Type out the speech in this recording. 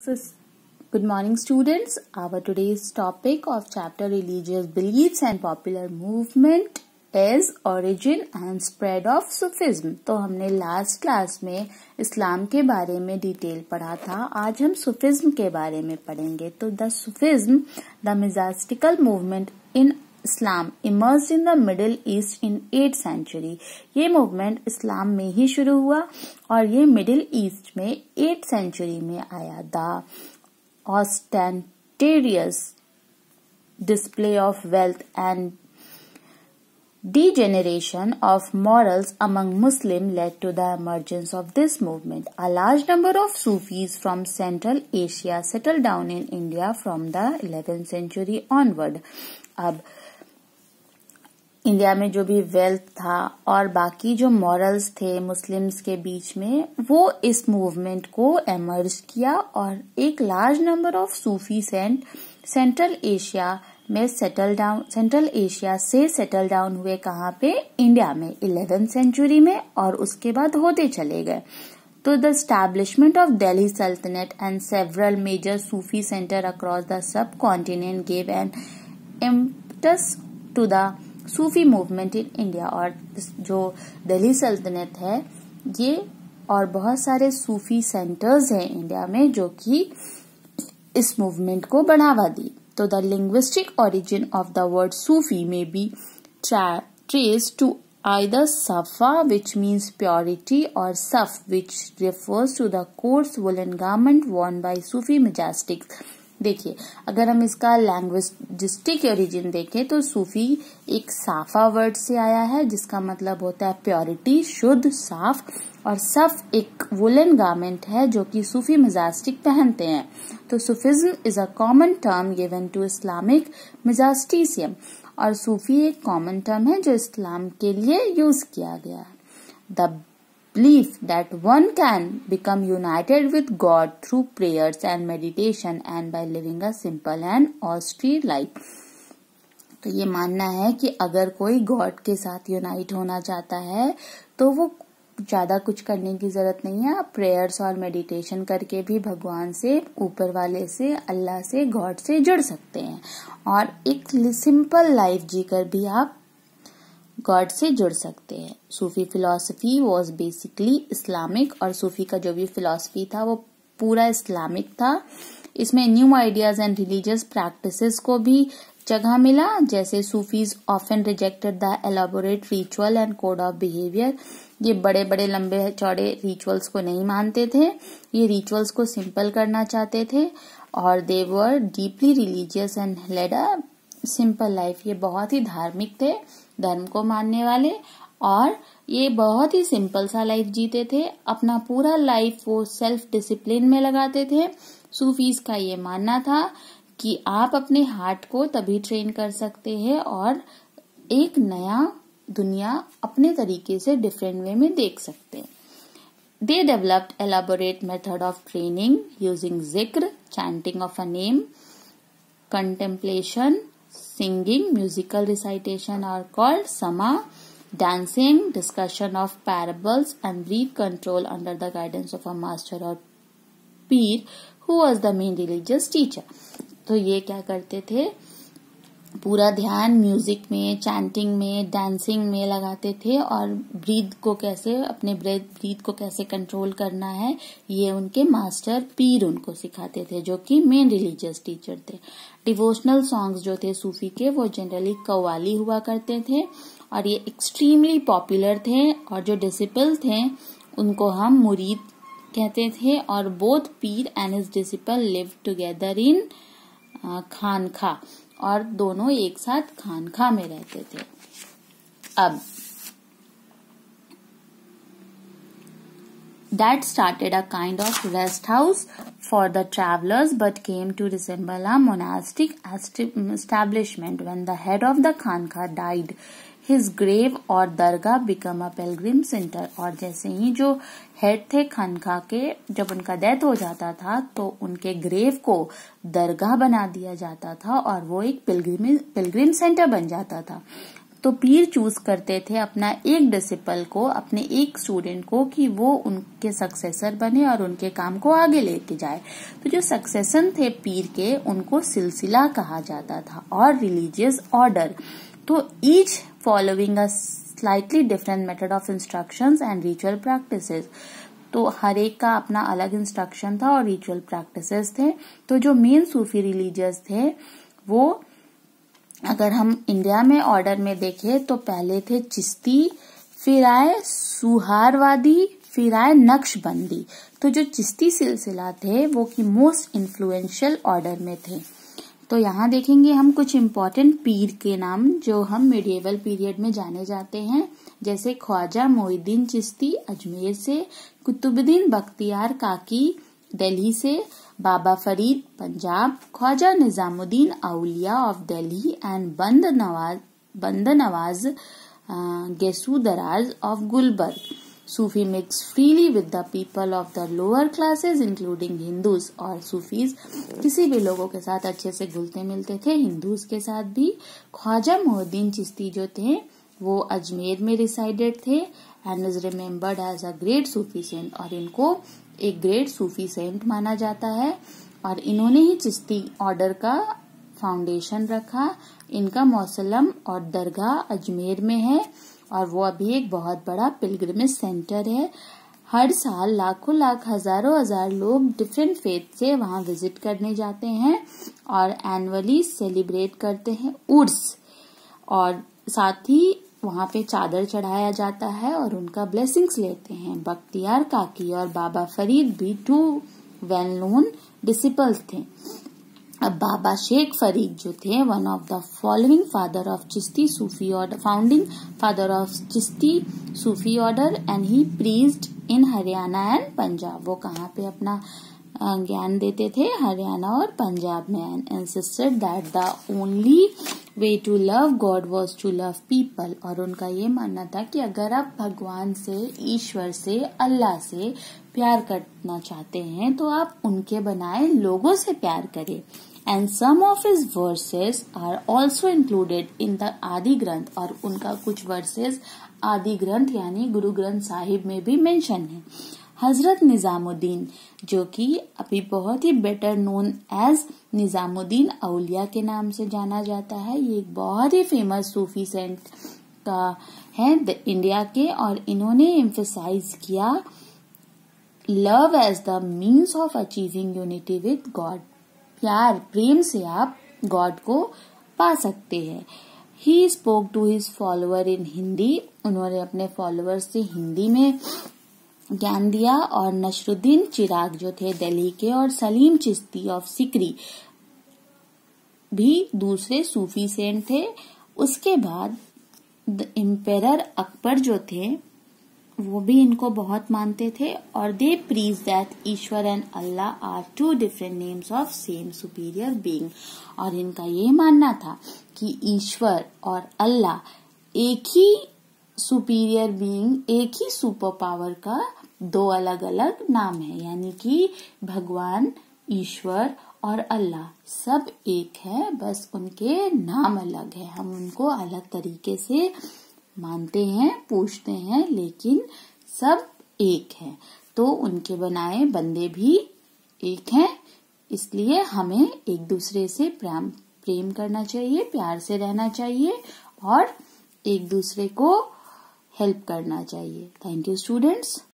So, good morning students. Our today's topic of chapter religious beliefs and popular movement is origin and spread of Sufism. तो हमने last class में इस्लाम के बारे में detail पढ़ा था. आज हम सूफिज्म के बारे में पढ़ेंगे. तो the Sufism, the mystical movement in Islam emerged in the Middle East in 8th century. ये मूवमेंट इस्लाम में ही शुरू हुआ और ये मिडिल ईस्ट में 8th century में आया. The ostentatious display of wealth and degeneration of morals among Muslims led to the emergence of this movement. A large number of Sufis from Central Asia settled down in India from the 11th century onward. अब India में जो भी wealth था और बाकी जो morals थे Muslims के बीच में, वो इस मूवमेंट को एमर्ज किया और एक large number of Sufi central Asia से सेटल डाउन हुए. कहाँ पे? इंडिया में 11th century में, और उसके बाद होते चले गए. तो the establishment of Delhi Saltanat and several major Sufi centres across the subcontinent gave an impetus to the Sufi movement in India. और जो दिल्ली सल्तनत है ये और बहुत सारे सूफी सेंटर्स हैं इंडिया में जो कि इस मूवमेंट को बढ़ावा दी. तो the linguistic origin of the word Sufi may be traced to either safa which means purity or saf which refers to the coarse woolen garment worn by Sufi monastics. देखिए, अगर हम इसका लैंग्विस्टिक ओरिजिन देखें तो सूफी एक साफा word से आया है जिसका मतलब होता है प्योरिटी, शुद्ध, साफ, और सफ एक वुलन गारमेंट है जो कि सूफी मजास्टिक पहनते हैं. तो Sufism is a common term given to Islamic mysticism, और सूफी एक कॉमन टर्म है जो इस्लाम के लिए यूज किया गया. The belief that one can become united with God through prayers and meditation and by living a simple and austere life. तो ये मानना है कि अगर कोई गॉड के साथ यूनाइट होना चाहता है तो वो ज्यादा कुछ करने की जरूरत नहीं है. आप प्रेयर्स और मेडिटेशन करके भी भगवान से, ऊपर वाले से, अल्लाह से, गॉड से जुड़ सकते हैं और एक सिंपल लाइफ जीकर भी आप गॉड से जुड़ सकते हैं. सूफी फिलॉसफी वॉज बेसिकली इस्लामिक, और सूफी का जो भी फिलॉसफी था वो पूरा इस्लामिक था. इसमें new ideas and religious practices को भी जगह मिला. जैसे Sufis often rejected the elaborate ritual and code of behaviour. ये बड़े बड़े लंबे चौड़े रिचुअल्स को नहीं मानते थे, ये रिचुअल्स को सिंपल करना चाहते थे. और they were deeply religious and led a simple life. ये बहुत ही धार्मिक थे, धर्म को मानने वाले, और ये बहुत ही सिंपल सा लाइफ जीते थे. अपना पूरा लाइफ वो सेल्फ डिसिप्लिन में लगाते थे. सूफीज का ये मानना था कि आप अपने हार्ट को तभी ट्रेन कर सकते हैं और एक नया दुनिया अपने तरीके से डिफरेंट वे में देख सकते हैं. They developed elaborate method of training using zikr, chanting of a name, contemplation, singing, musical recitation are called sama, dancing, discussion of parables, and breath control under the guidance of a master or peer who was the main religious teacher. तो ये क्या करते थे? पूरा ध्यान music में, chanting में, dancing में लगाते थे और ब्रीथ को कैसे, अपने ब्रीथ को कैसे कंट्रोल करना है ये उनके मास्टर पीर उनको सिखाते थे जो कि मेन रिलीजियस टीचर थे. डिवोशनल सॉन्ग्स जो थे सूफी के वो जनरली कव्वाली हुआ करते थे और ये एक्सट्रीमली पॉपुलर थे. और जो डिसिपल थे उनको हम मुरीद कहते थे. और both pir and his disciple live together in khanqah, और दोनों एक साथ खानखा में रहते थे. अब that started a kind of rest house for the travelers but came to resemble a monastic establishment. When the head of the खानखा died, his grave और दरगाह become a pilgrim center. और जैसे ही जो हेड थे खानखा के, जब उनका डेथ हो जाता था तो उनके ग्रेव को दरगाह बना दिया जाता था और वो एक पिलग्रिम सेंटर बन जाता था. तो पीर चूज करते थे अपना एक डिसिपल को, अपने एक स्टूडेंट को, कि वो उनके सक्सेसर बने और उनके काम को आगे लेके जाए। तो जो सक्सेसन थे पीर के, उनको सिलसिला कहा जाता था, और रिलीजियस ऑर्डर। तो each following a slightly different method of instructions and ritual practices. तो हर एक का अपना अलग इंस्ट्रक्शन था और रिचुअल प्रैक्टिसेस थे। तो जो मेन सूफी रिलीजियस थे वो, अगर हम इंडिया में ऑर्डर में देखें तो पहले थे चिश्ती, फिर आए सुहारवादी, फिर आए नक्शबंदी। तो जो चिश्ती सिलसिला थे वो की मोस्ट इन्फ्लुएंशियल ऑर्डर में थे। तो यहाँ देखेंगे हम कुछ इम्पोर्टेंट पीर के नाम जो हम मिडिएवल पीरियड में जाने जाते हैं, जैसे ख्वाजा मोइनुद्दीन चिश्ती अजमेर से, कुतुबुद्दीन बख्तियार काकी दिल्ली से, Baba Farid Punjab, Khwaja Nizamuddin Auliya of Delhi and Banda Nawaz Gesu Daraz of Gulbarga. Sufi mix freely with the people of the lower classes including Hindus. और सूफीज किसी भी लोगों के साथ अच्छे से घुलते मिलते थे, हिंदूज के साथ भी। ख्वाजा मोइनुद्दीन चिश्ती जो थे वो अजमेर में रिसाइडेड थे and is remembered as a great Sufi saint. और इनको एक ग्रेट सूफी सेंट माना जाता है, और इन्होंने ही चिश्ती ऑर्डर का फाउंडेशन रखा। इनका मौसलम और दरगाह अजमेर में है, और वो अभी एक बहुत बड़ा पिलग्रिमेज सेंटर है। हर साल लाखों लाख हजारों हजार लोग डिफरेंट फेथ से वहां विजिट करने जाते हैं और एनुअली सेलिब्रेट करते हैं उर्स, और साथ ही वहां पे चादर चढ़ाया जाता है और उनका ब्लेसिंग्स लेते हैं। बख्तियार काकी और बाबा फरीद भी 2 वेल नोन डिसिपल्स थे। अब बाबा शेख फरीद जो थे, one of the following father of Chishti Sufi order, founding father of Chishti Sufi order, and he preached in Haryana and Punjab. वो कहाँ पे अपना ज्ञान देते थे? हरियाणा और पंजाब में। And insisted that the only way to love God was to love people. और उनका ये मानना था कि अगर आप भगवान से, ईश्वर से, अल्लाह से प्यार करना चाहते हैं तो आप उनके बनाए लोगों से प्यार करें। And some of his verses are also included in the Adi Granth. और उनका कुछ वर्सेस आदि ग्रंथ यानी गुरु ग्रंथ साहिब में भी मेंशन है। हजरत निजामुद्दीन जो कि अभी बहुत ही बेटर नोन एज निजामुद्दीन औलिया के नाम से जाना जाता है, ये एक बहुत ही फेमस सूफी सेंट का है इंडिया के, और इन्होंने एम्फेसाइज किया love as the means of achieving unity with God. प्यार, प्रेम से आप गॉड को पा सकते हैं। He spoke to his follower in Hindi. उन्होंने अपने फॉलोअर्स से हिंदी में ज्ञान दिया। और नसरुद्दीन चिराग जो थे दिल्ली के, और सलीम चिश्ती ऑफ सिकरी भी दूसरे सूफी सेंट थे। उसके बाद एम्पेरर अकबर जो थे वो भी इनको बहुत मानते थे, और they preach that Ishwar and Allah are 2 different names of same superior being. और इनका ये मानना था कि ईश्वर और अल्लाह एक ही सुपीरियर बीइंग, एक ही सुपर पावर का 2 अलग अलग नाम है। यानी कि भगवान, ईश्वर और अल्लाह सब एक है, बस उनके नाम अलग है। हम उनको अलग तरीके से मानते हैं, पूछते हैं, लेकिन सब एक है। तो उनके बनाए बंदे भी एक हैं। इसलिए हमें एक दूसरे से प्रेम करना चाहिए, प्यार से रहना चाहिए, और एक दूसरे को हेल्प करना चाहिए। Thank you students.